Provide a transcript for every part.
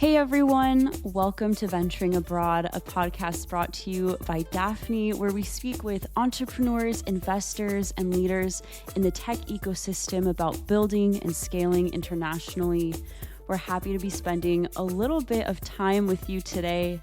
Hey everyone, welcome to Venturing Abroad, a podcast brought to you by Daphne, where we speak with entrepreneurs, investors, and leaders in the tech ecosystem about building and scaling internationally. We're happy to be spending a little bit of time with you today.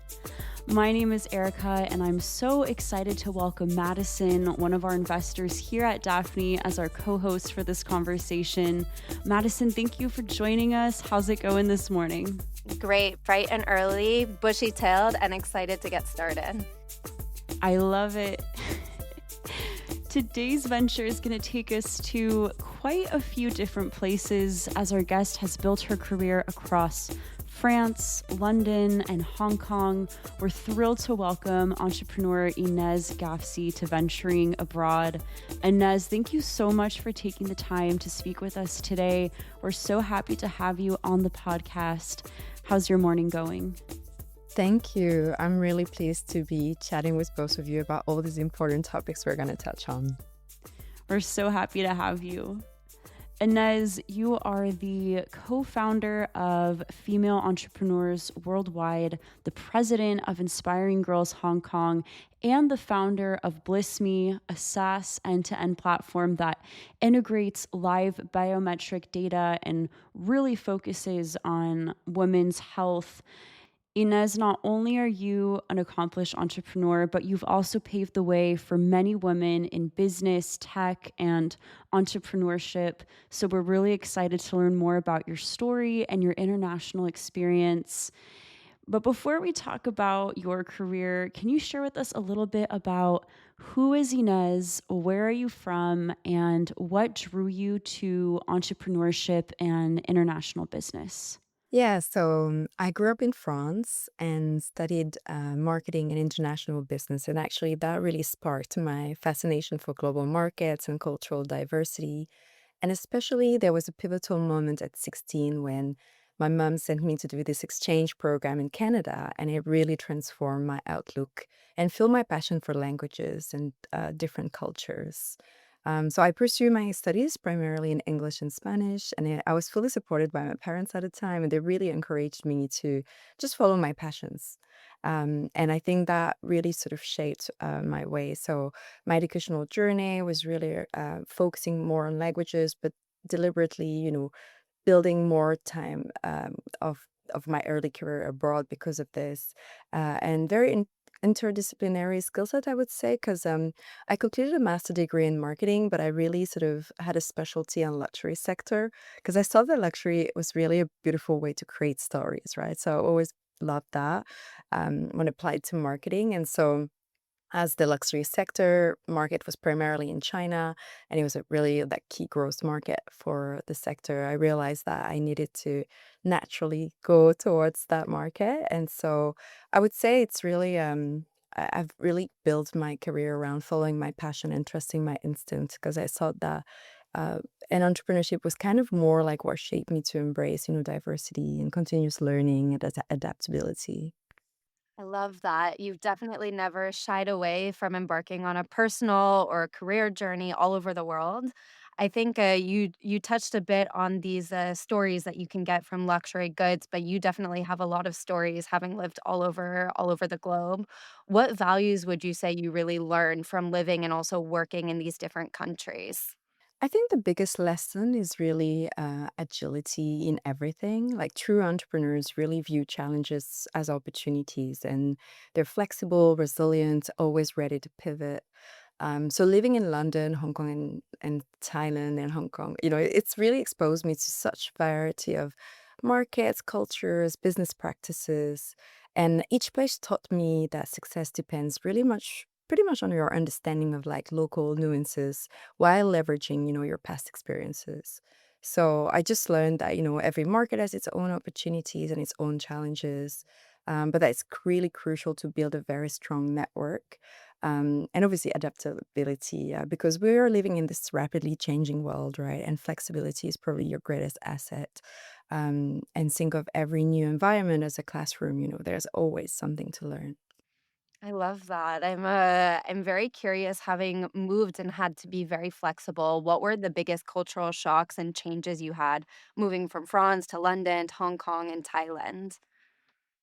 My name is Erica, and I'm so excited to welcome Madison, one of our investors here at Daphne, as our co-host for this conversation. Madison, thank you for joining us. How's it going this morning? Great, bright and early, bushy-tailed, and excited to get started. I love it. Today's venture is going to take us to quite a few different places as our guest has built her career across France, London, and Hong Kong. We're thrilled to welcome entrepreneur Ines Gafsi to Venturing Abroad. Ines, thank you so much for taking the time to speak with us today. We're so happy to have you on the podcast. How's your morning going? Thank you. I'm really pleased to be chatting with both of you about all these important topics we're going to touch on. We're so happy to have you. Ines, you are the co-founder of Female Entrepreneurs Worldwide, the president of Inspiring Girls Hong Kong, and the founder of Blissmi, a SaaS end-to-end platform that integrates live biometric data and really focuses on women's health. Ines, not only are you an accomplished entrepreneur, but you've also paved the way for many women in business, tech, and entrepreneurship. So we're really excited to learn more about your story and your international experience. But before we talk about your career, can you share with us a little bit about who is Ines, where are you from, and what drew you to entrepreneurship and international business? Yeah, so I grew up in France and studied marketing and international business. And actually, that really sparked my fascination for global markets and cultural diversity. And especially, there was a pivotal moment at 16 when my mom sent me to do this exchange program in Canada, and it really transformed my outlook and fueled my passion for languages and different cultures. So I pursued my studies primarily in English and Spanish, and I was fully supported by my parents at the time, and they really encouraged me to just follow my passions. And I think that really sort of shaped my way. So my educational journey was really focusing more on languages, but deliberately, building more time of my early career abroad because of this, and very interdisciplinary skill set, I would say, because I completed a master degree in marketing, but I really sort of had a specialty on luxury sector because I saw that luxury was really a beautiful way to create stories, right? So I always loved that when applied to marketing, and so as the luxury sector market was primarily in China, and it was a really that key growth market for the sector, I realized that I needed to naturally go towards that market. And so I would say it's really I've really built my career around following my passion and trusting my instinct because I thought that uh, and entrepreneurship was kind of more like what shaped me to embrace, diversity and continuous learning and adaptability. I love that. You've definitely never shied away from embarking on a personal or a career journey all over the world. I think you touched a bit on these stories that you can get from luxury goods, but you definitely have a lot of stories having lived all over the globe. What values would you say you really learned from living and also working in these different countries? I think the biggest lesson is really agility in everything. Like true entrepreneurs really view challenges as opportunities and they're flexible, resilient, always ready to pivot. So living in London, Hong Kong, and Thailand and Hong Kong, it's really exposed me to such variety of markets, cultures, business practices. And each place taught me that success depends pretty much on your understanding of like local nuances while leveraging, your past experiences. So I just learned that, every market has its own opportunities and its own challenges. But that it's really crucial to build a very strong network and obviously adaptability, because we are living in this rapidly changing world, right? And flexibility is probably your greatest asset. And think of every new environment as a classroom. There's always something to learn. I love that. I'm very curious, having moved and had to be very flexible. What were the biggest cultural shocks and changes you had moving from France to London to Hong Kong and Thailand?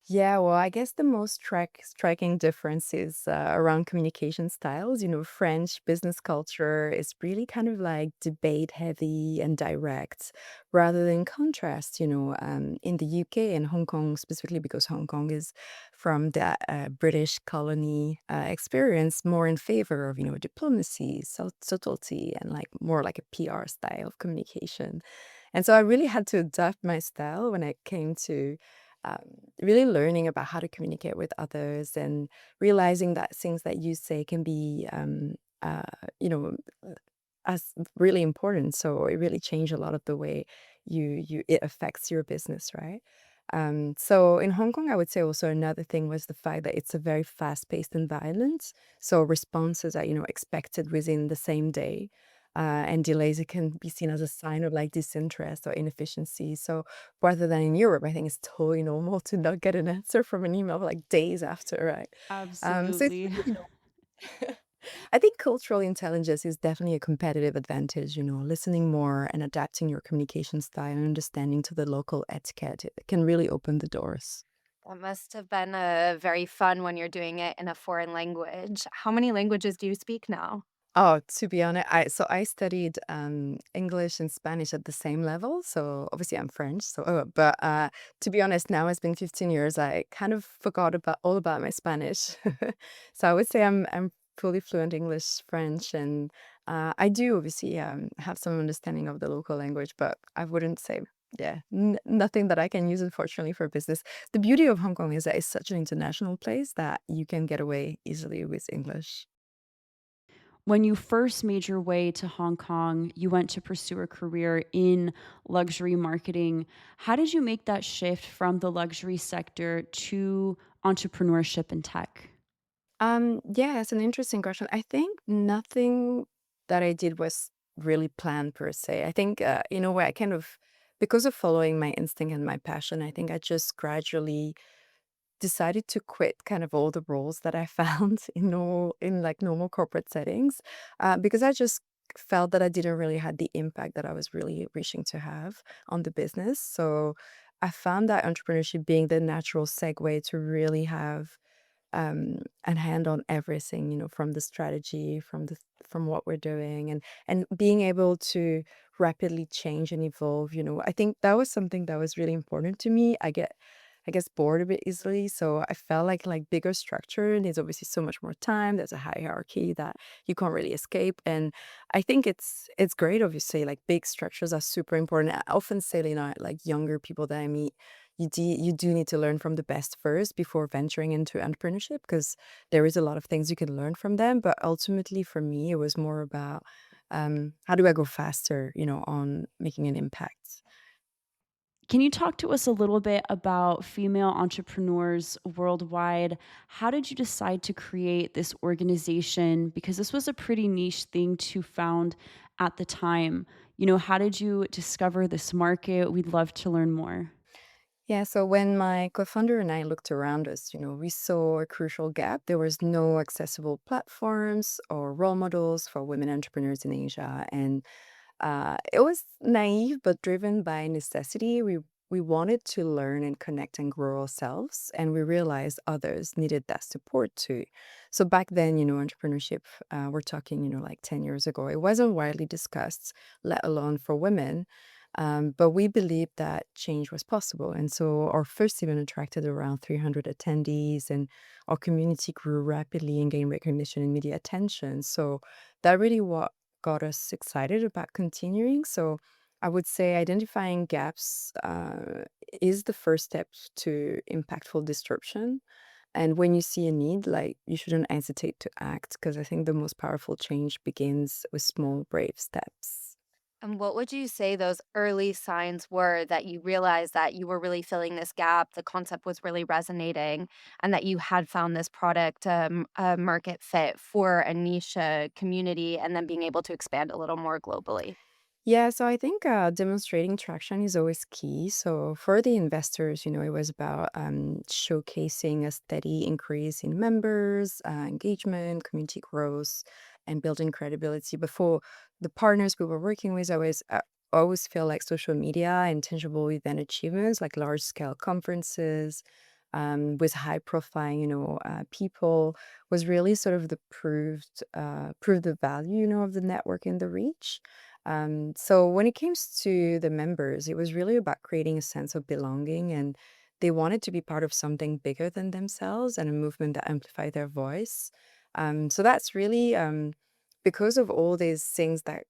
Yeah, well, I guess the most striking difference is around communication styles. French business culture is really kind of like debate heavy and direct rather than contrast, in the UK and Hong Kong, specifically because Hong Kong is from the British colony experience, more in favor of, diplomacy, subtlety, and like more like a PR style of communication. And so I really had to adapt my style when it came to um, really learning about how to communicate with others and realizing that things that you say can be, uh, you know, uh, as really important. So it really changed a lot of the way it affects your business, right? So in Hong Kong, I would say also another thing was the fact that it's a very fast-paced environment. So responses are, expected within the same day. And delays, it can be seen as a sign of like disinterest or inefficiency. So rather than in Europe, I think it's totally normal to not get an answer from an email like days after, right? So it's Absolutely. really, I think cultural intelligence is definitely a competitive advantage, listening more and adapting your communication style and understanding to the local etiquette. It can really open the doors. That must have been, very fun when you're doing it in a foreign language. How many languages do you speak now? Oh, to be honest, I studied English and Spanish at the same level. So obviously I'm French. But to be honest, now it's been 15 years. I kind of forgot about all about my Spanish. So I would say I'm fully fluent English, French, and I do obviously have some understanding of the local language, but I wouldn't say. Yeah, nothing that I can use, unfortunately, for business. The beauty of Hong Kong is that it's such an international place that you can get away easily with English. When you first made your way to Hong Kong, you went to pursue a career in luxury marketing. How did you make that shift from the luxury sector to entrepreneurship and tech? Yeah, it's an interesting question. I think nothing that I did was really planned per se. I think, in a way, I kind of, because of following my instinct and my passion, I think I just gradually decided to quit kind of all the roles that I found in like normal corporate settings, because I just felt that I didn't really had the impact that I was really wishing to have on the business. So I found that entrepreneurship being the natural segue to really have and hand on everything, from the strategy, from what we're doing, and being able to rapidly change and evolve. I think that was something that was really important to me. I guess bored a bit easily, so I felt like bigger structure needs obviously so much more time. There's a hierarchy that you can't really escape, and I think it's great. Obviously, like big structures are super important. I often say, like younger people that I meet, you do need to learn from the best first before venturing into entrepreneurship because there is a lot of things you can learn from them. But ultimately, for me, it was more about how do I go faster, on making an impact. Can you talk to us a little bit about female entrepreneurs worldwide? How did you decide to create this organization? Because this was a pretty niche thing to found at the time. How did you discover this market? We'd love to learn more. Yeah, so when my co-founder and I looked around us, we saw a crucial gap. There was no accessible platforms or role models for women entrepreneurs in Asia, and it was naive but driven by necessity. We wanted to learn and connect and grow ourselves, and we realized others needed that support too. So back then, entrepreneurship, we're talking, like 10 years ago, it wasn't widely discussed, let alone for women. But we believed that change was possible. And so our first event attracted around 300 attendees, and our community grew rapidly and gained recognition and media attention. So that really what got us excited about continuing. So I would say identifying gaps is the first step to impactful disruption. And when you see a need, like you shouldn't hesitate to act because I think the most powerful change begins with small, brave steps. And what would you say those early signs were that you realized that you were really filling this gap, the concept was really resonating, and that you had found this product, a market fit for a niche community, and then being able to expand a little more globally? Yeah, so I think demonstrating traction is always key. So for the investors, it was about showcasing a steady increase in members, engagement, community growth, and building credibility. But for the partners we were working with, I always feel like social media and tangible event achievements, like large scale conferences, with high profile, people was really sort of the proved the value, of the network and the reach. So when it comes to the members, it was really about creating a sense of belonging, and they wanted to be part of something bigger than themselves and a movement that amplified their voice. So that's really because of all these things that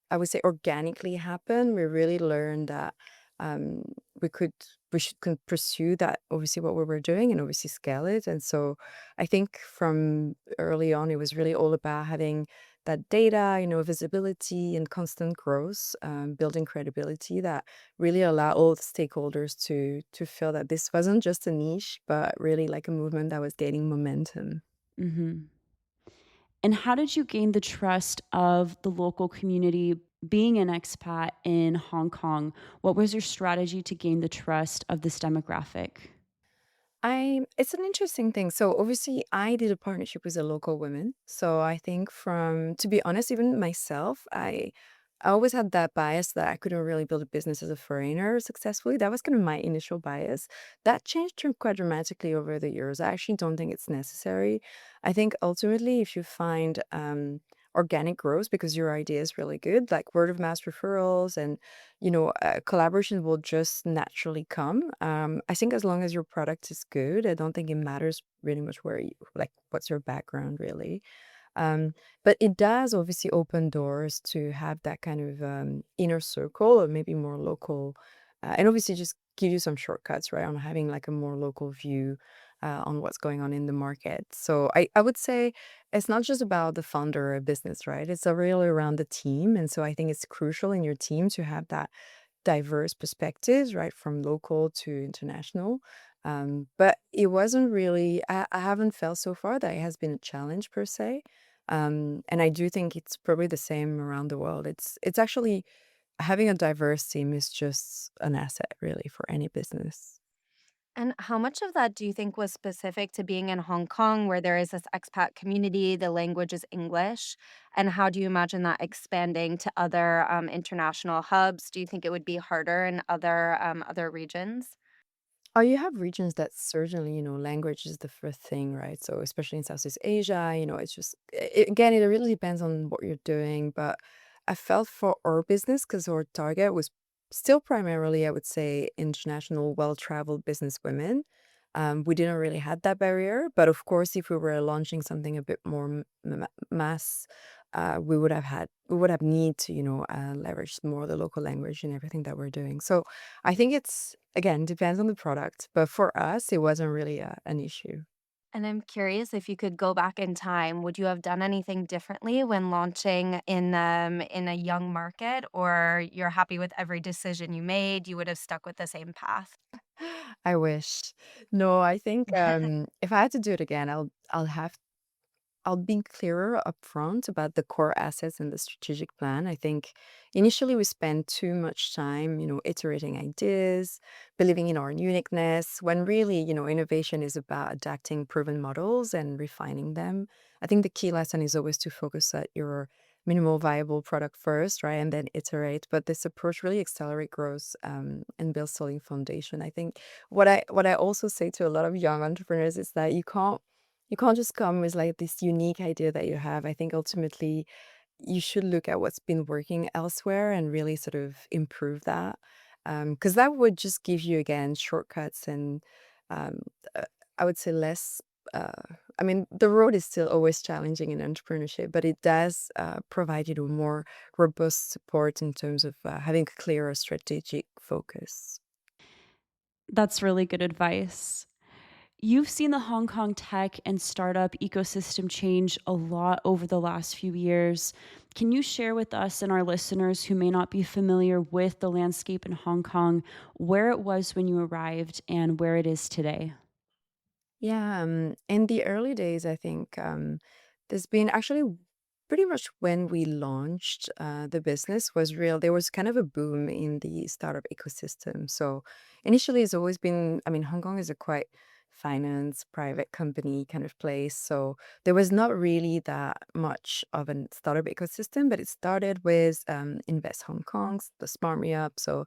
I would say organically happen. We really learned that um, we could we should pursue that, obviously what we were doing, and obviously scale it. And so I think from early on, it was really all about having that data, visibility and constant growth, building credibility that really allow all the stakeholders to feel that this wasn't just a niche, but really like a movement that was gaining momentum. Hmm. And how did you gain the trust of the local community being an expat in Hong Kong? What was your strategy to gain the trust of this demographic? It's an interesting thing. So obviously I did a partnership with a local woman. So I think to be honest, even myself, I always had that bias that I couldn't really build a business as a foreigner successfully. That was kind of my initial bias. That changed quite dramatically over the years. I actually don't think it's necessary. I think ultimately if you find organic growth because your idea is really good, like word of mouth referrals and collaborations will just naturally come. I think as long as your product is good, I don't think it matters really much like, what's your background, really. Um, but it does obviously open doors to have that kind of inner circle or maybe more local, and obviously just give you some shortcuts, right, on having like a more local view on what's going on in the market. So I would say it's not just about the founder or a business, right? It's really around the team. And so I think it's crucial in your team to have that diverse perspectives, right, from local to international. But it wasn't really, I haven't felt so far that it has been a challenge per se. And I do think it's probably the same around the world. It's actually having a diverse team is just an asset really for any business. And how much of that do you think was specific to being in Hong Kong, where there is this expat community, the language is English? And how do you imagine that expanding to other international hubs? Do you think it would be harder in other regions? Oh, you have regions that certainly, language is the first thing, right? So especially in Southeast Asia, it's just again, it really depends on what you're doing. But I felt for our business because our target was still primarily, I would say, international, well-traveled business women. We didn't really have that barrier, but of course, if we were launching something a bit more mass, we would have need to, leverage more the local language and everything that we're doing. So I think it's again depends on the product, but for us, it wasn't really an issue. And I'm curious if you could go back in time, would you have done anything differently when launching in a young market, or you're happy with every decision you made, you would have stuck with the same path? I wish. No, I think if I had to do it again, I'll be clearer upfront about the core assets and the strategic plan. I think initially we spent too much time, iterating ideas, believing in our uniqueness, when really, innovation is about adapting proven models and refining them. I think the key lesson is always to focus at your minimal viable product first, right? And then iterate. But this approach really accelerate growth and build solid foundation. I think what I also say to a lot of young entrepreneurs is that you can't just come with like this unique idea that you have. I think ultimately you should look at what's been working elsewhere and really sort of improve that. Because that would just give you again shortcuts and um, uh, I would say less. I mean, the road is still always challenging in entrepreneurship, but it does provide you with more robust support in terms of having a clearer strategic focus. That's really good advice. You've seen the Hong Kong tech and startup ecosystem change a lot over the last few years. Can you share with us and our listeners who may not be familiar with the landscape in Hong Kong where it was when you arrived and where it is today? Yeah, in the early days, I think there's been actually pretty much when we launched the business was real. There was kind of a boom in the startup ecosystem. So initially, it's always been, I mean, Hong Kong is a quite finance, private company kind of place. So there was not really that much of a startup ecosystem, but it started with Invest Hong Kong's, the Smart Me Up. So,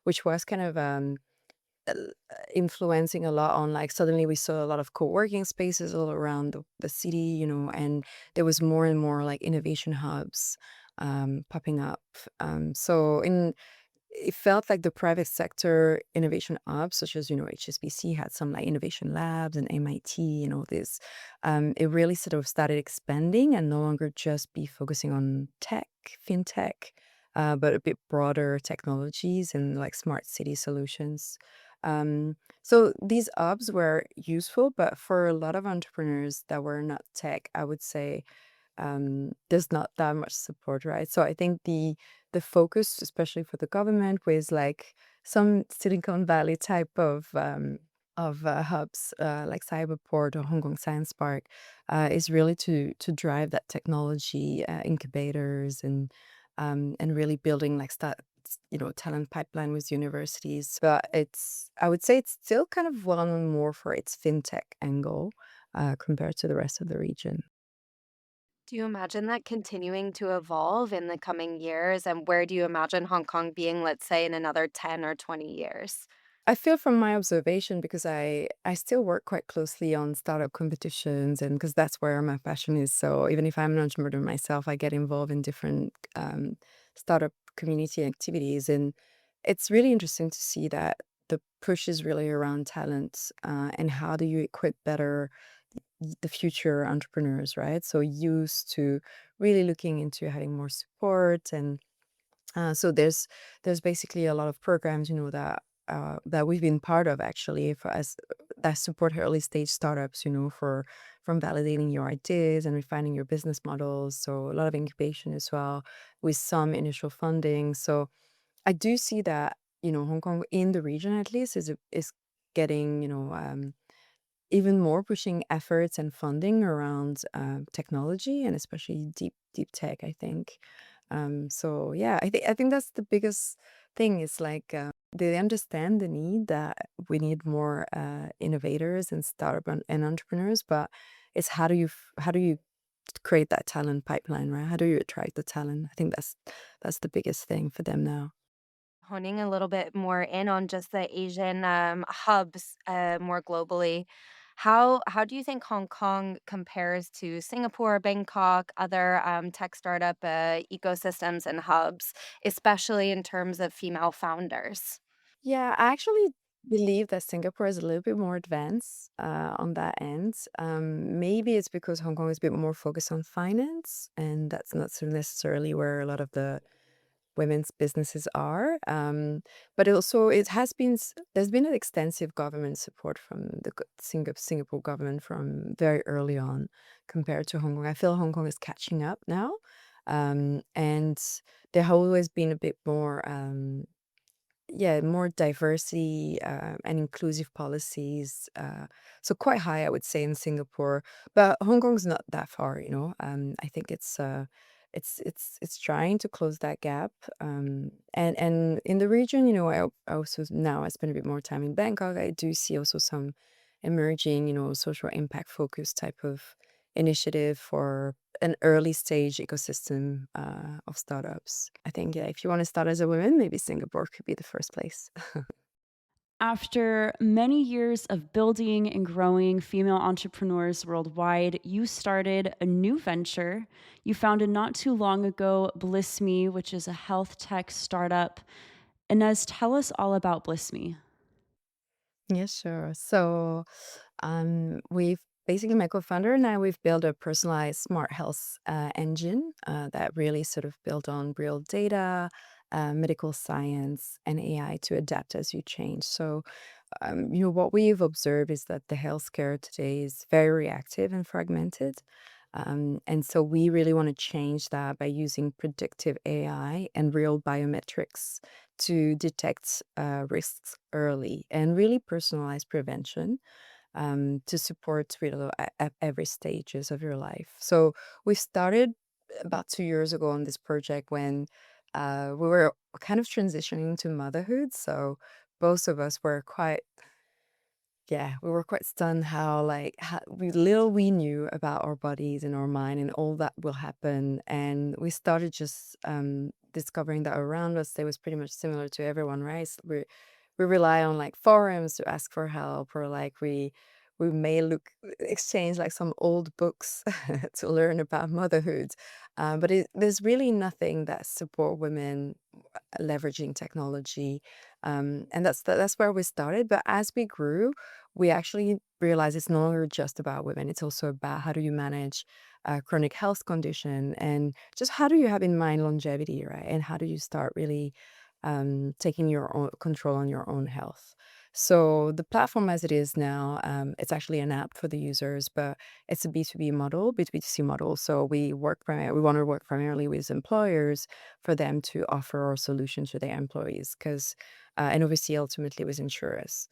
which was kind of influencing a lot on, like, suddenly we saw a lot of co-working spaces all around the city, and there was more and more like innovation hubs popping up. So in it felt like the private sector innovation hubs, such as, HSBC had some like innovation labs and MIT and all this. It really sort of started expanding and no longer just be focusing on tech, fintech, but a bit broader technologies and like smart city solutions. So these hubs were useful, but for a lot of entrepreneurs that were not tech, I would say there's not that much support, right? So I think the focus, especially for the government, was like some Silicon Valley type of hubs, like Cyberport or Hong Kong Science Park, is really to drive that technology incubators and really building like talent pipeline with universities. But I would say it's still kind of well known more for its fintech angle compared to the rest of the region. Do you imagine that continuing to evolve in the coming years? And where do you imagine Hong Kong being, let's say, in another 10 or 20 years? I feel from my observation because I still work quite closely on startup competitions and because that's where my passion is. So even if I'm an entrepreneur myself, I get involved in different startup community activities, and it's really interesting to see that the push is really around talent and how do you equip better the future entrepreneurs, right? So used to really looking into having more support and so there's basically a lot of programs, that we've been part of actually for us that support early stage startups, for from validating your ideas and refining your business models. So a lot of incubation as well with some initial funding. So I do see that, Hong Kong in the region at least is getting, even more pushing efforts and funding around technology and especially deep tech, I think. So yeah, I think that's the biggest thing. Is like they understand the need that we need more innovators and startup and entrepreneurs, but it's how do you create that talent pipeline, right? How do you attract the talent? I think that's the biggest thing for them now. Honing a little bit more in on just the Asian hubs more globally. How do you think Hong Kong compares to Singapore, Bangkok, other tech startup ecosystems and hubs, especially in terms of female founders? Yeah, I actually believe that Singapore is a little bit more advanced on that end. Maybe it's because Hong Kong is a bit more focused on finance, and that's not so necessarily where a lot of the women's businesses are. But also, there's been an extensive government support from the Singapore government from very early on compared to Hong Kong. I feel Hong Kong is catching up now, and there have always been a bit more. Yeah, more diversity and inclusive policies. So quite high, I would say, in Singapore, but Hong Kong's not that far. I think it's trying to close that gap. And in the region, I also now I spend a bit more time in Bangkok. I do see also some emerging, social impact focused type of initiative for an early stage ecosystem of startups. I think, yeah, if you want to start as a woman, maybe Singapore could be the first place. After many years of building and growing female entrepreneurs worldwide, you started a new venture. You founded not too long ago Blissmi, which is a health tech startup. Inez, tell us all about Blissmi. Yeah, sure. So, we've basically my co-founder and I we've built a personalized smart health engine that really sort of built on real data, medical science, and AI to adapt as you change. So, what we've observed is that the healthcare today is very reactive and fragmented. And so we really want to change that by using predictive AI and real biometrics to detect risks early and really personalize prevention to support really at every stages of your life. So we started about 2 years ago on this project when we were kind of transitioning to motherhood. So both of us were quite yeah, we were quite stunned how like how we knew about our bodies and our mind and all that will happen, and we started just discovering that around us they was pretty much similar to everyone, right? So we rely on like forums to ask for help, or like we may look exchange like some old books to learn about motherhood. But there's really nothing that support women leveraging technology. And that's where we started. But as we grew, we actually realized it's no longer just about women. It's also about how do you manage a chronic health condition, and just how do you have in mind longevity, right? And how do you start really taking your own control on your own health. So the platform as it is now, it's actually an app for the users, but it's a B2B model, B2B2C model. So we want to work primarily with employers for them to offer our solution to their employees, because and obviously ultimately with insurers,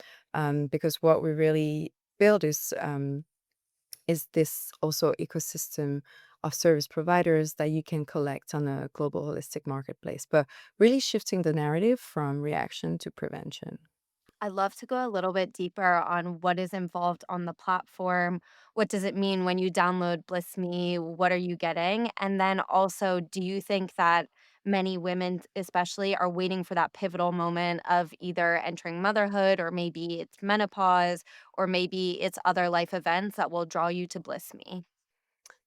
because what we really build is this also ecosystem of service providers that you can collect on a global holistic marketplace, but really shifting the narrative from reaction to prevention. I'd love to go a little bit deeper on what is involved on the platform. What does it mean when you download Blissmi? What are you getting? And then also, do you think that many women, especially, are waiting for that pivotal moment of either entering motherhood, or maybe it's menopause, or maybe it's other life events that will draw you to Blissmi?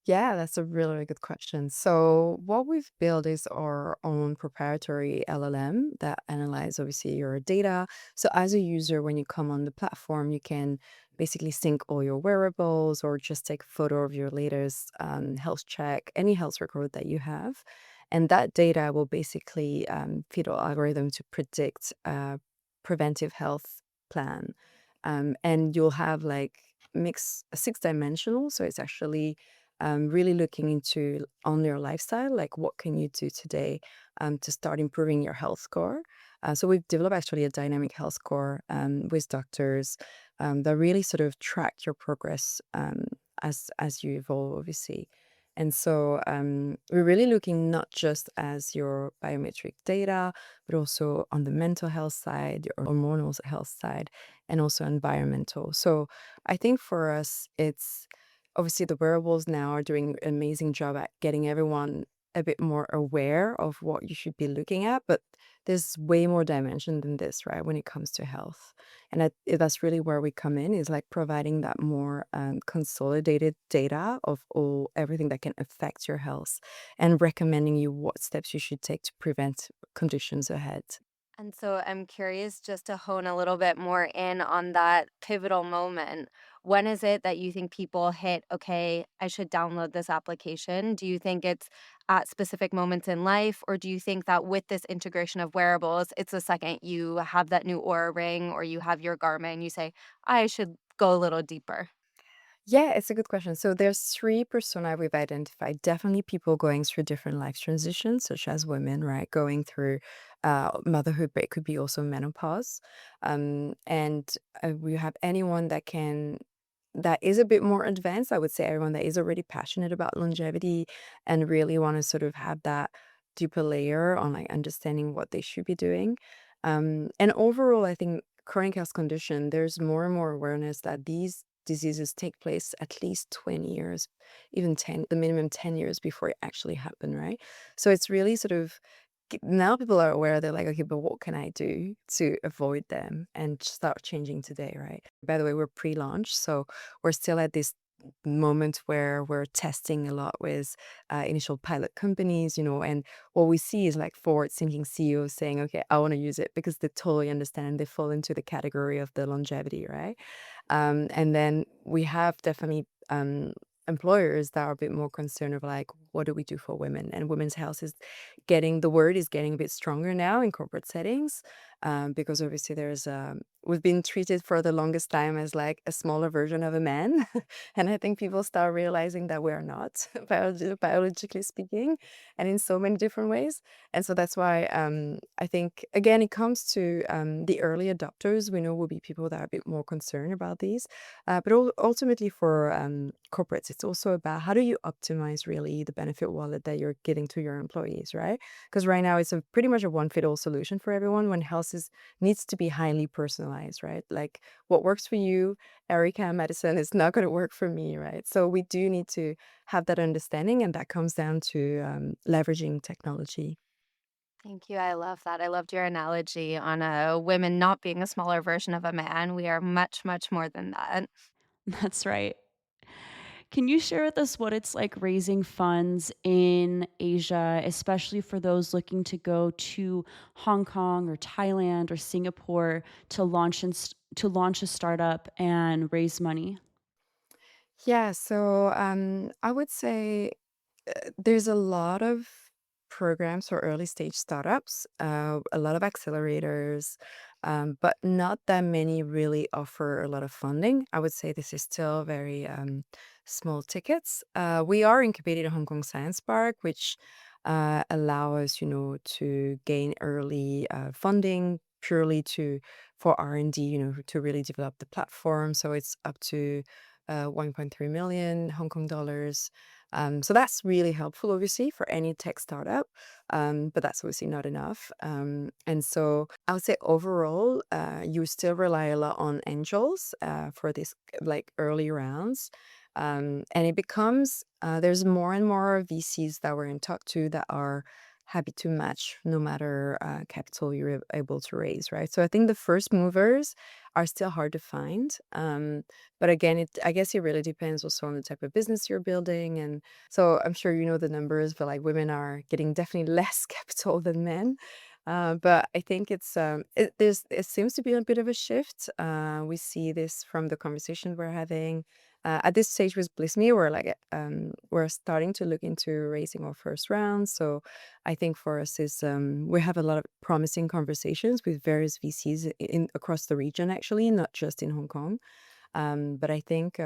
Yeah, that's a really, really good question. So, what we've built is our own proprietary LLM that analyze obviously your data. So, as a user, when you come on the platform, you can basically sync all your wearables or just take a photo of your latest health check, any health record that you have. And that data will basically feed our algorithm to predict a preventive health plan. And you'll have like mix six dimensional. So, it's actually really looking into on your lifestyle, like what can you do today to start improving your health score. So we've developed actually a dynamic health score with doctors that really sort of track your progress as you evolve, obviously. And so we're really looking not just as your biometric data, but also on the mental health side, your hormonal health side, and also environmental. So I think for us, it's obviously the wearables now are doing an amazing job at getting everyone a bit more aware of what you should be looking at, but there's way more dimension than this, right, when it comes to health. And that's really where we come in, is like providing that more consolidated data of all everything that can affect your health, and recommending you what steps you should take to prevent conditions ahead. And so I'm curious, just to hone a little bit more in on that pivotal moment. When is it that you think people hit, okay, I should download this application? Do you think it's at specific moments in life? Or do you think that with this integration of wearables, it's the second you have that new Aura ring or you have your Garmin, you say, I should go a little deeper? Yeah, it's a good question. So there's three persona we've identified. Definitely people going through different life transitions, such as women, right? Going through motherhood, but it could be also menopause. And we have anyone that is a bit more advanced. I would say everyone that is already passionate about longevity and really want to sort of have that deeper layer on like understanding what they should be doing. And overall, I think chronic health condition, there's more and more awareness that these diseases take place at least 20 years, even 10, the minimum 10 years before it actually happened, right? So it's really sort of now people are aware. They're like, okay, but what can I do to avoid them and start changing today, right? By the way, we're pre-launch, so we're still at this moment where we're testing a lot with initial pilot companies, and what we see is like forward-thinking CEOs saying, okay, I want to use it because they totally understand, they fall into the category of the longevity, right? And then we have definitely employers that are a bit more concerned of like, what do we do for women? And women's health is the word is getting a bit stronger now in corporate settings, because obviously we've been treated for the longest time as like a smaller version of a man. And I think people start realizing that we are not, biologically speaking, and in so many different ways. And so that's why I think, again, it comes to the early adopters, we know will be people that are a bit more concerned about these. But ultimately for corporates, it's also about how do you optimize really the benefit wallet that you're giving to your employees, right? Because right now it's a pretty much a one-fit-all solution for everyone, when health needs to be highly personalized, right? Like what works for you, Erica, medicine, is not going to work for me, right? So we do need to have that understanding, and that comes down to leveraging technology. Thank you. I love that. I loved your analogy on women not being a smaller version of a man. We are much, much more than that. That's right. Can you share with us what it's like raising funds in Asia, especially for those looking to go to Hong Kong or Thailand or Singapore to to launch a startup and raise money? Yeah, so I would say there's a lot of programs for early stage startups, a lot of accelerators, but not that many really offer a lot of funding. I would say this is still very small tickets. We are incubated at Hong Kong Science Park, which allow us, to gain early funding purely to for R&D, to really develop the platform. So it's up to 1.3 million Hong Kong dollars. So that's really helpful, obviously, for any tech startup, but that's obviously not enough. And so I would say overall, you still rely a lot on angels for these like early rounds. And it becomes there's more and more VCs that we're in talk to that are happy to match no matter capital you're able to raise, right? So I think the first movers are still hard to find. But again, I guess it really depends also on the type of business you're building. And so I'm sure you know the numbers, but like women are getting definitely less capital than men. But I think it seems to be a bit of a shift. We see this from the conversation we're having. At this stage with Blissmi, we're starting to look into raising our first round. So I think for us is we have a lot of promising conversations with various VCs in across the region, actually, not just in Hong Kong. But I think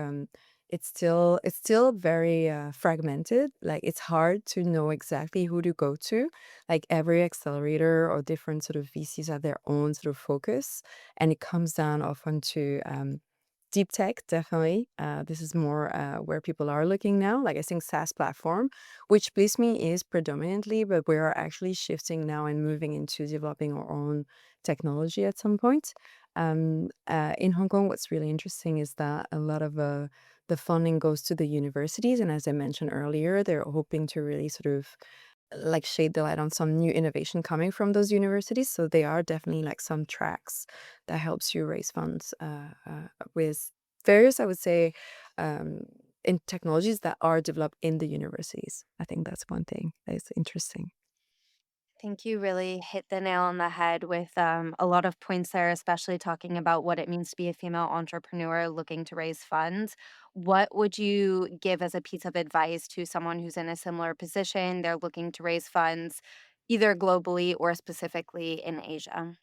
it's still very fragmented. Like it's hard to know exactly who to go to. Like every accelerator or different sort of VCs have their own sort of focus, and it comes down often to deep tech. Definitely, this is more where people are looking now. Like I think SaaS platform, which Blissme is predominantly, but we are actually shifting now and moving into developing our own technology at some point. In Hong Kong, what's really interesting is that a lot of the funding goes to the universities, and as I mentioned earlier, they're hoping to really sort of like shade the light on some new innovation coming from those universities. So they are definitely like some tracks that helps you raise funds with various, I would say, um, in technologies that are developed in the universities. I think that's one thing that is interesting. I think you really hit the nail on the head with a lot of points there, especially talking about what it means to be a female entrepreneur looking to raise funds. What would you give as a piece of advice to someone who's in a similar position? They're looking to raise funds either globally or specifically in Asia.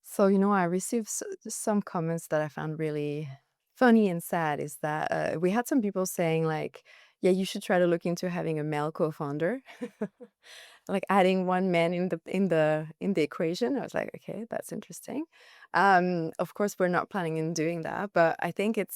So, I received some comments that I found really funny and sad is that we had some people saying, like, yeah, you should try to look into having a male co-founder, like adding one man in the equation. I was like, okay, that's interesting. Of course, we're not planning in doing that, but I think it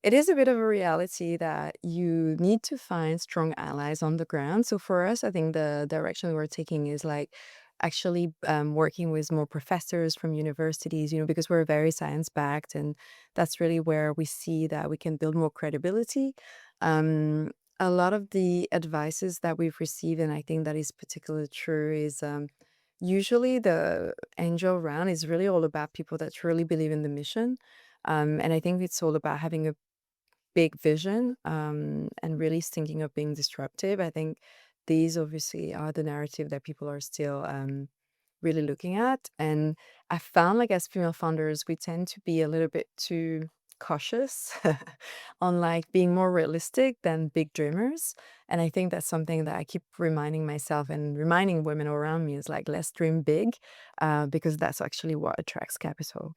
is a bit of a reality that you need to find strong allies on the ground. So for us, I think the direction we're taking is like actually working with more professors from universities, because we're very science backed, and that's really where we see that we can build more credibility. Um, a lot of the advices that we've received, and I think that is particularly true, is usually the angel round is really all about people that truly believe in the mission. And I think it's all about having a big vision, and really thinking of being disruptive. I think these obviously are the narrative that people are still really looking at. And I found like as female founders, we tend to be a little bit too cautious on like being more realistic than big dreamers. And I think that's something that I keep reminding myself and reminding women around me is like, let's dream big, because that's actually what attracts capital.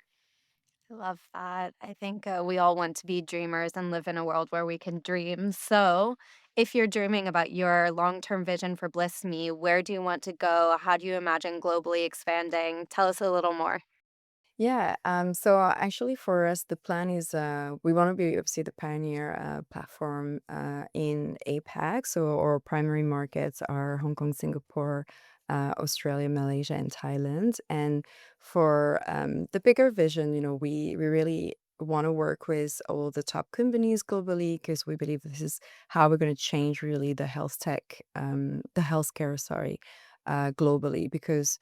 I love that. I think we all want to be dreamers and live in a world where we can dream. So, if you're dreaming about your long term vision for Bliss Me, where do you want to go? How do you imagine globally expanding? Tell us a little more. Yeah, so actually for us, the plan is we want to be obviously the pioneer platform in APAC. So our primary markets are Hong Kong, Singapore, Australia, Malaysia, and Thailand. And for the bigger vision, we really want to work with all the top companies globally because we believe this is how we're going to change really the healthcare, sorry, globally because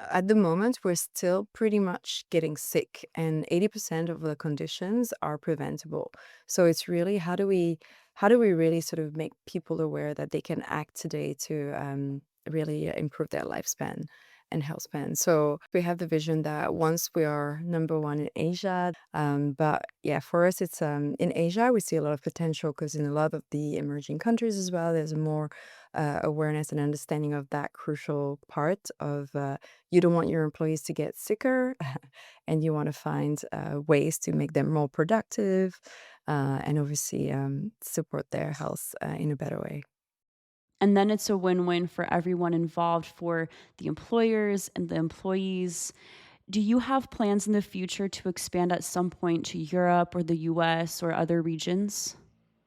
at the moment, we're still pretty much getting sick, and 80% of the conditions are preventable. So it's really how do we really sort of make people aware that they can act today to really improve their lifespan and health span. So we have the vision that once we are number one in Asia, but yeah, for us, it's in Asia we see a lot of potential because in a lot of the emerging countries as well, there's more awareness and understanding of that crucial part of you don't want your employees to get sicker, and you want to find ways to make them more productive, and obviously support their health in a better way. And then it's a win win for everyone involved, for the employers and the employees. Do you have plans in the future to expand at some point to Europe or the US or other regions?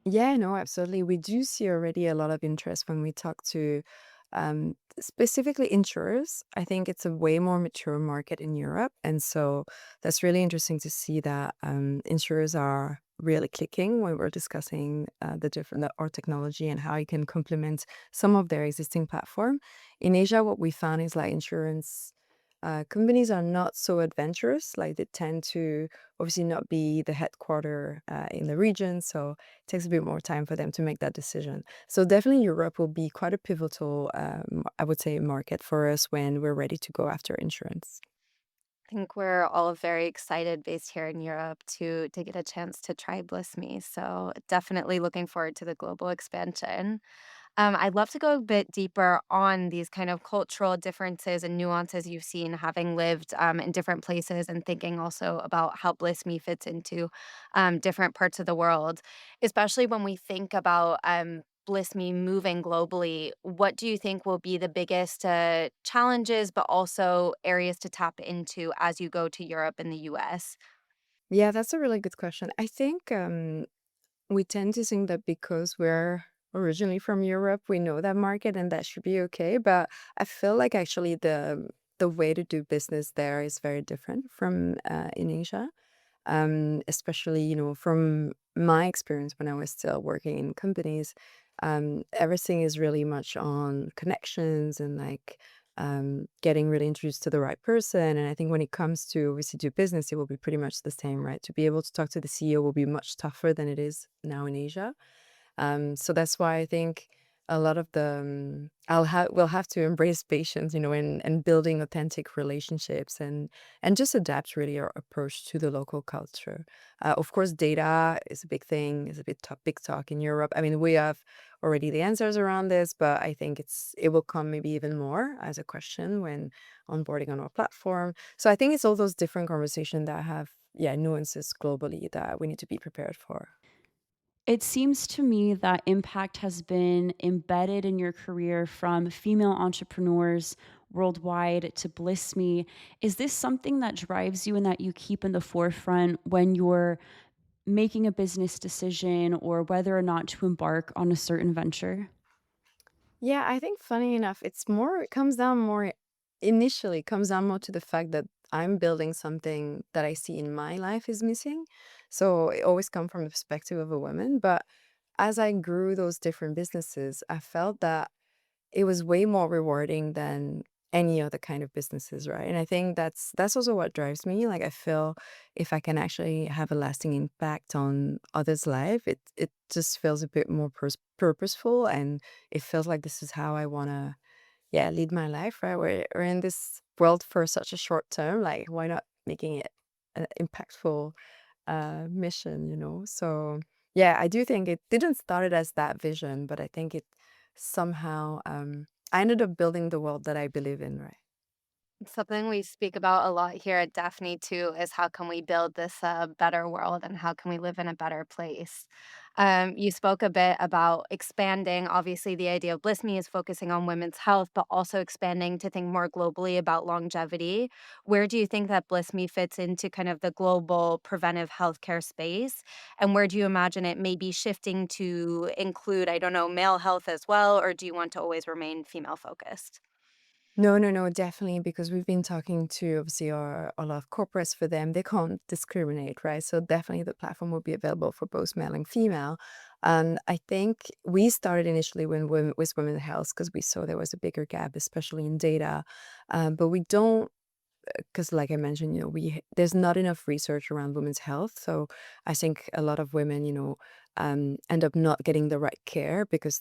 Yeah, no, absolutely. We do see already a lot of interest when we talk to specifically insurers. I think it's a way more mature market in Europe. And so that's really interesting to see that insurers are really clicking when we're discussing our technology and how you can complement some of their existing platform. In Asia, what we found is like insurance companies are not so adventurous. Like they tend to obviously not be the headquarter in the region. So it takes a bit more time for them to make that decision. So definitely Europe will be quite a pivotal, I would say, market for us when we're ready to go after insurance. I think we're all very excited based here in Europe to get a chance to try Blissmi. So definitely looking forward to the global expansion. I'd love to go a bit deeper on these kind of cultural differences and nuances you've seen having lived in different places and thinking also about how Bliss Me fits into different parts of the world, especially when we think about Bliss Me moving globally. What do you think will be the biggest challenges, but also areas to tap into as you go to Europe and the US? Yeah, that's a really good question. I think we tend to think that because we're originally from Europe, we know that market and that should be okay. But I feel like actually the way to do business there is very different from in Asia. Especially, from my experience when I was still working in companies, everything is really much on connections and like getting really introduced to the right person. And I think when it comes to obviously do business, it will be pretty much the same, right? To be able to talk to the CEO will be much tougher than it is now in Asia. So that's why I think a lot of the we'll have to embrace patience, and building authentic relationships and just adapt really our approach to the local culture. Of course, data is a big thing, is a big talk in Europe. I mean, we have already the answers around this, but I think it will come maybe even more as a question when onboarding on our platform. So I think it's all those different conversations that have nuances globally that we need to be prepared for. It seems to me that impact has been embedded in your career from female entrepreneurs worldwide to Blissme. Is this something that drives you and that you keep in the forefront when you're making a business decision or whether or not to embark on a certain venture? Yeah, I think funny enough, it comes down more initially, it comes down more to the fact that I'm building something that I see in my life is missing. So it always come from the perspective of a woman. But as I grew those different businesses, I felt that it was way more rewarding than any other kind of businesses, right? And I think that's also what drives me. Like I feel if I can actually have a lasting impact on others' life, it just feels a bit more purposeful, and it feels like this is how I want to lead my life, right? We're in this world for such a short term, like why not making it an impactful mission. So yeah, I do think it didn't start it as that vision, but I think it somehow I ended up building the world that I believe in, right? Something we speak about a lot here at Daphne too is how can we build this better world and how can we live in a better place. You spoke a bit about expanding. Obviously, the idea of Bliss Me is focusing on women's health, but also expanding to think more globally about longevity. Where do you think that Bliss Me fits into kind of the global preventive healthcare space? And where do you imagine it may be shifting to include, I don't know, male health as well? Or do you want to always remain female focused? No, no, no, definitely, because we've been talking to obviously a lot of corporates. For them, they can't discriminate, right? So definitely the platform will be available for both male and female. And I think we started initially when women, with women's health because we saw there was a bigger gap, especially in data. But we don't, because like I mentioned, there's not enough research around women's health. So I think a lot of women, end up not getting the right care because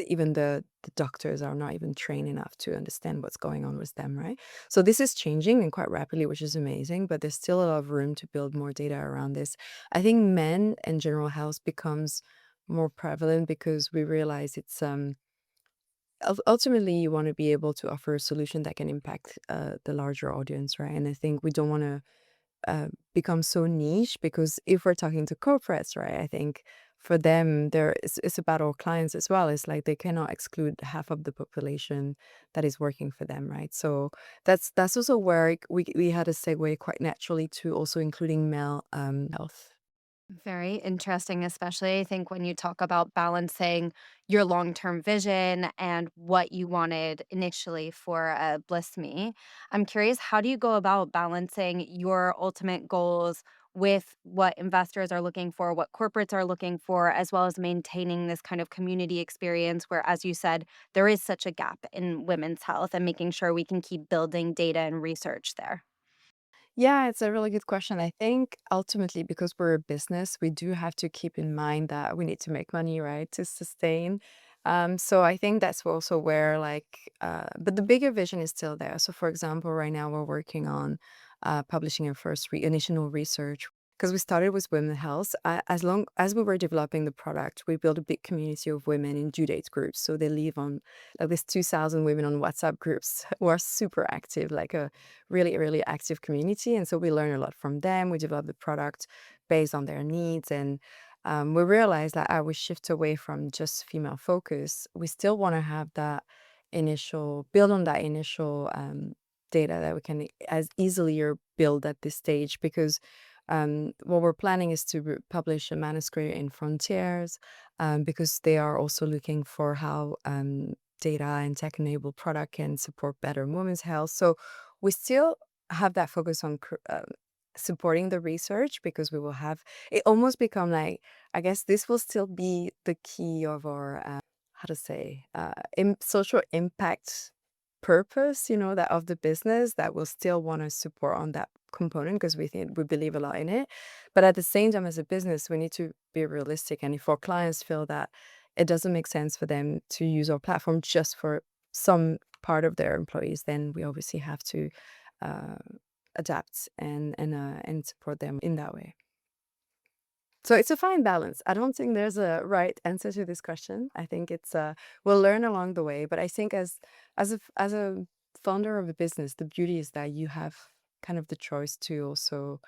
even the doctors are not even trained enough to understand what's going on with them, right? So this is changing and quite rapidly, which is amazing, but there's still a lot of room to build more data around this. I think men and general health becomes more prevalent because we realize it's ultimately, you want to be able to offer a solution that can impact the larger audience, right? And I think we don't want to become so niche because if we're talking to corporates, right, I think for them, it's about our clients as well. It's like they cannot exclude half of the population that is working for them, right? So that's also where we had a segue quite naturally to also including male health. Very interesting, especially I think when you talk about balancing your long-term vision and what you wanted initially for Blissmi. I'm curious, how do you go about balancing your ultimate goals with what investors are looking for, what corporates are looking for, as well as maintaining this kind of community experience where, as you said, there is such a gap in women's health and making sure we can keep building data and research there? Yeah, it's a really good question. I think ultimately, because we're a business, we do have to keep in mind that we need to make money, right, to sustain. So I think that's also where, but the bigger vision is still there. So, for example, right now we're working on publishing our first initial research because we started with women health. As long as we were developing the product, we built a big community of women in due date groups. So they live on like this 2,000 women on WhatsApp groups who are super active, like a really, really active community. And so we learn a lot from them. We develop the product based on their needs. And we realize that as we shift away from just female focus, we still want to have build on that initial data that we can as easily or build at this stage because what we're planning is to publish a manuscript in Frontiers because they are also looking for how data and tech-enabled product can support better women's health. So we still have that focus on supporting the research because we will have it almost become like I guess this will still be the key of our how to say social impact purpose, that of the business that will still want to support on that component because we believe a lot in it. But at the same time, as a business, we need to be realistic. And if our clients feel that it doesn't make sense for them to use our platform just for some part of their employees, then we obviously have to uh, adapt and support them in that way. So it's a fine balance. I don't think there's a right answer to this question. I think we'll learn along the way. But I think as a founder of a business, the beauty is that you have kind of the choice to also,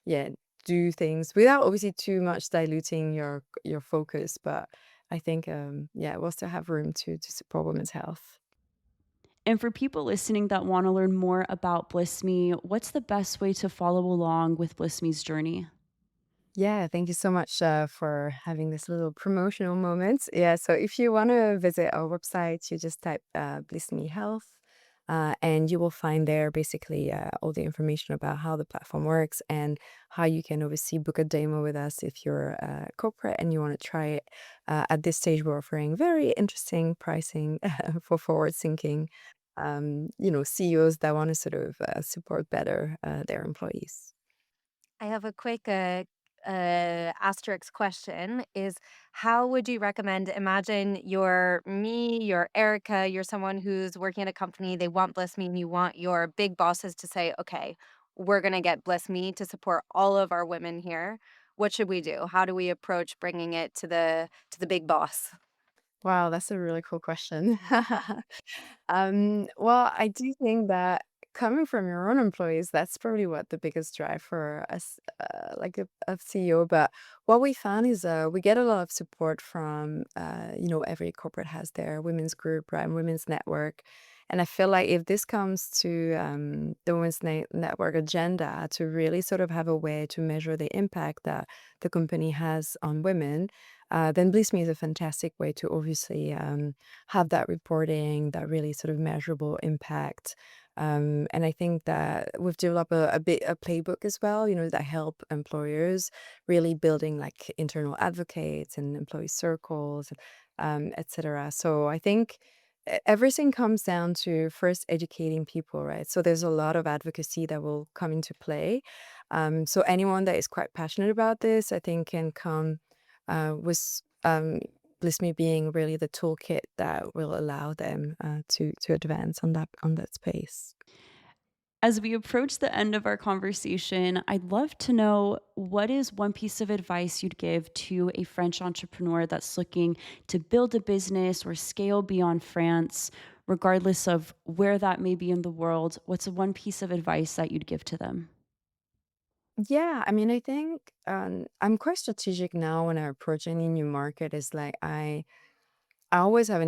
yeah, do things without obviously too much diluting your focus. But I think yeah, we'll still have room to support women's health. And for people listening that want to learn more about Blissme, what's the best way to follow along with Blissme's journey? Yeah, thank you so much for having this little promotional moment. Yeah, so if you want to visit our website, you just type Blissmi Health, and you will find there basically all the information about how the platform works and how you can obviously book a demo with us if you're corporate and you want to try it. At this stage, we're offering very interesting pricing for forward thinking, CEOs that want to sort of support better their employees. I have a quick asterisk question is how would you recommend imagine you're me, you're Erica, you're someone who's working at a company, they want Bliss Me and you want your big bosses to say, okay, we're gonna get Bliss Me to support all of our women here. What should we do? How do we approach bringing it to the big boss? Wow, that's a really cool question. Well, I do think that coming from your own employees, that's probably what the biggest drive for us, like a CEO. But what we found is we get a lot of support from, every corporate has their women's group, right, and women's network. And I feel like if this comes to the women's network agenda to really sort of have a way to measure the impact that the company has on women, then Blissmi is a fantastic way to obviously have that reporting, that really sort of measurable impact. And I think that we've developed a playbook as well, that help employers really building like internal advocates and employee circles, etc. So I think everything comes down to first educating people, right? So there's a lot of advocacy that will come into play. So anyone that is quite passionate about this, I think, can come with Blissme being really the toolkit that will allow them to advance on that space. As we approach the end of our conversation, I'd love to know what is one piece of advice you'd give to a French entrepreneur that's looking to build a business or scale beyond France, regardless of where that may be in the world? What's one piece of advice that you'd give to them? Yeah, I mean, I think I'm quite strategic now when I approach any new market. Is like I always have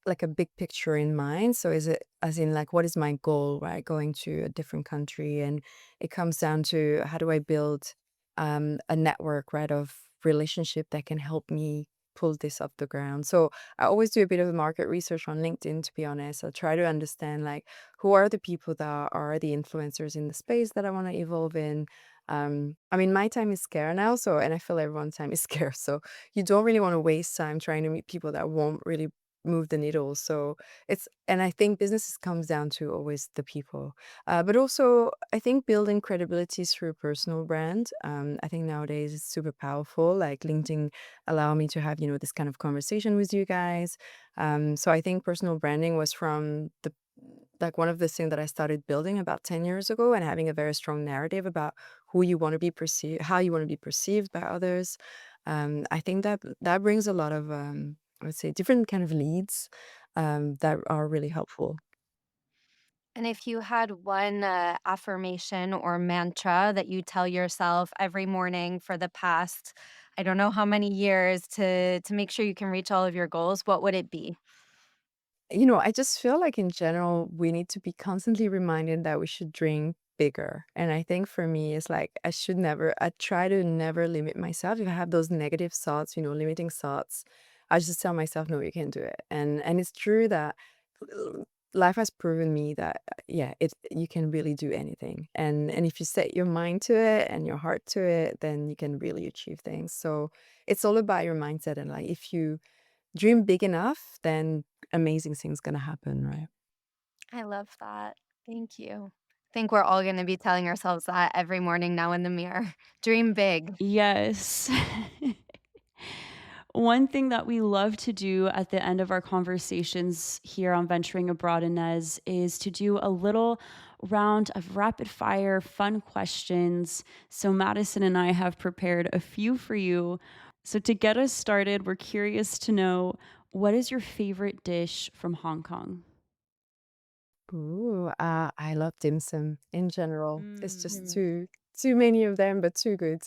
like a big picture in mind. So is it as in like what is my goal, right? Going to a different country, and it comes down to how do I build a network, right, of relationship that can help me pull this off the ground. So I always do a bit of market research on LinkedIn, to be honest. I try to understand like who are the people that are the influencers in the space that I want to evolve in. I mean, my time is scarce now, so and I feel everyone's time is scarce. So you don't really want to waste time trying to meet people that won't really move the needle. So it's and I think businesses comes down to always the people, but also I think building credibility through personal brand. I think nowadays it's super powerful. Like LinkedIn allow me to have this kind of conversation with you guys. So I think personal branding was from the like one of the things that I started building about 10 years ago, and having a very strong narrative about who you want to be perceived, how you want to be perceived by others. I think that brings a lot of I would say different kind of leads that are really helpful. And if you had one affirmation or mantra that you tell yourself every morning for the past, I don't know how many years to make sure you can reach all of your goals, what would it be? I just feel like in general, we need to be constantly reminded that we should dream bigger. And I think for me, it's like I try to never limit myself. If I have those negative thoughts, limiting thoughts, I just tell myself, no, you can't do it. And it's true that life has proven me that yeah, you can really do anything. And if you set your mind to it and your heart to it, then you can really achieve things. So it's all about your mindset, and like if you dream big enough, then amazing things gonna happen, right? I love that. Thank you. I think we're all going to be telling ourselves that every morning now in the mirror. Dream big. Yes. One thing that we love to do at the end of our conversations here on Venturing Abroad, Inez, is to do a little round of rapid fire fun questions. So, Madison and I have prepared a few for you. So, to get us started, we're curious to know, what is your favorite dish from Hong Kong? Ooh, I love dim sum in general. It's just Mm. too many of them, but too good.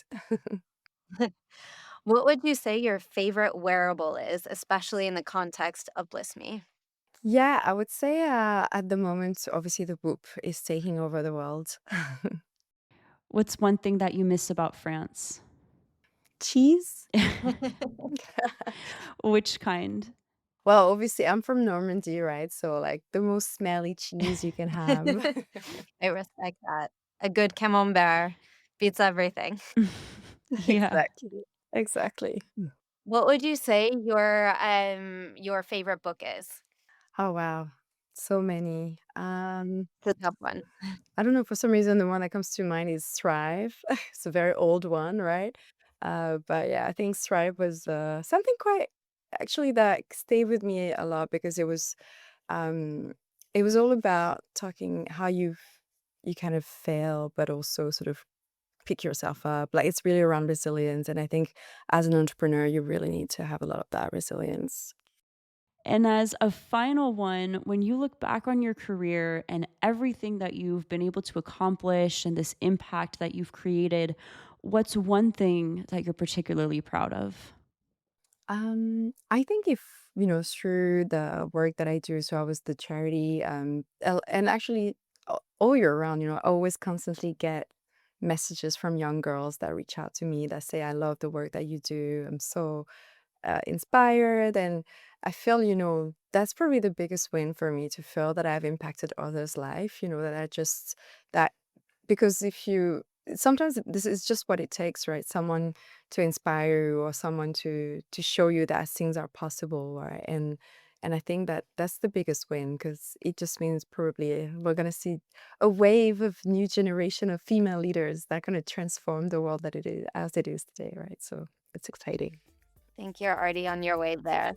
What would you say your favorite wearable is, especially in the context of Blissme? Yeah, I would say, at the moment, obviously the Whoop is taking over the world. What's one thing that you miss about France? Cheese? Which kind? Well, obviously, I'm from Normandy, right? So, like, the most smelly cheese you can have. I respect that. A good camembert beats everything. Yeah. Exactly. Exactly. What would you say your favorite book is? Oh, wow. So many. It's a tough one. I don't know, for some reason, the one that comes to mind is Thrive. It's a very old one, right? But yeah, I think Thrive was something quite actually that stayed with me a lot because um, it was all about talking how you kind of fail, but also sort of pick yourself up. Like it's really around resilience, and I think as an entrepreneur, you really need to have a lot of that resilience. And as a final one, when you look back on your career and everything that you've been able to accomplish and this impact that you've created, what's one thing that you're particularly proud of? I think if, through the work that I do, so I was the charity, and actually all year round, I always constantly get messages from young girls that reach out to me that say, I love the work that you do. I'm so inspired. And I feel, that's probably the biggest win for me, to feel that I've impacted others' life, that because if you, sometimes this is just what it takes, right? Someone to inspire you, or someone to show you that things are possible, right? And I think that that's the biggest win, because it just means probably we're going to see a wave of new generation of female leaders that are going to transform the world that it is as it is today, right? So it's exciting. I think you're already on your way there.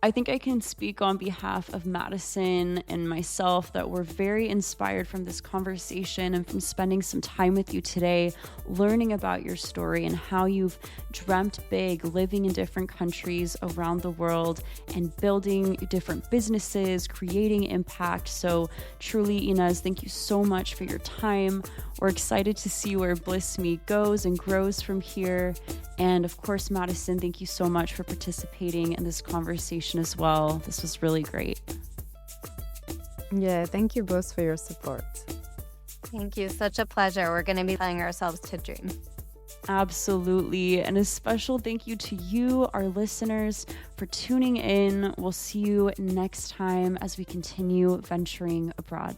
I think I can speak on behalf of Madison and myself that we're very inspired from this conversation and from spending some time with you today, learning about your story and how you've dreamt big, living in different countries around the world and building different businesses, creating impact. So truly, Ines, thank you so much for your time. We're excited to see where Blissmi goes and grows from here. And of course, Madison, thank you so much for participating in this conversation as well. This was really great. Yeah, thank you both for your support. Thank you. Such a pleasure. We're going to be telling ourselves to dream. Absolutely. And a special thank you to you, our listeners, for tuning in. We'll see you next time as we continue venturing abroad.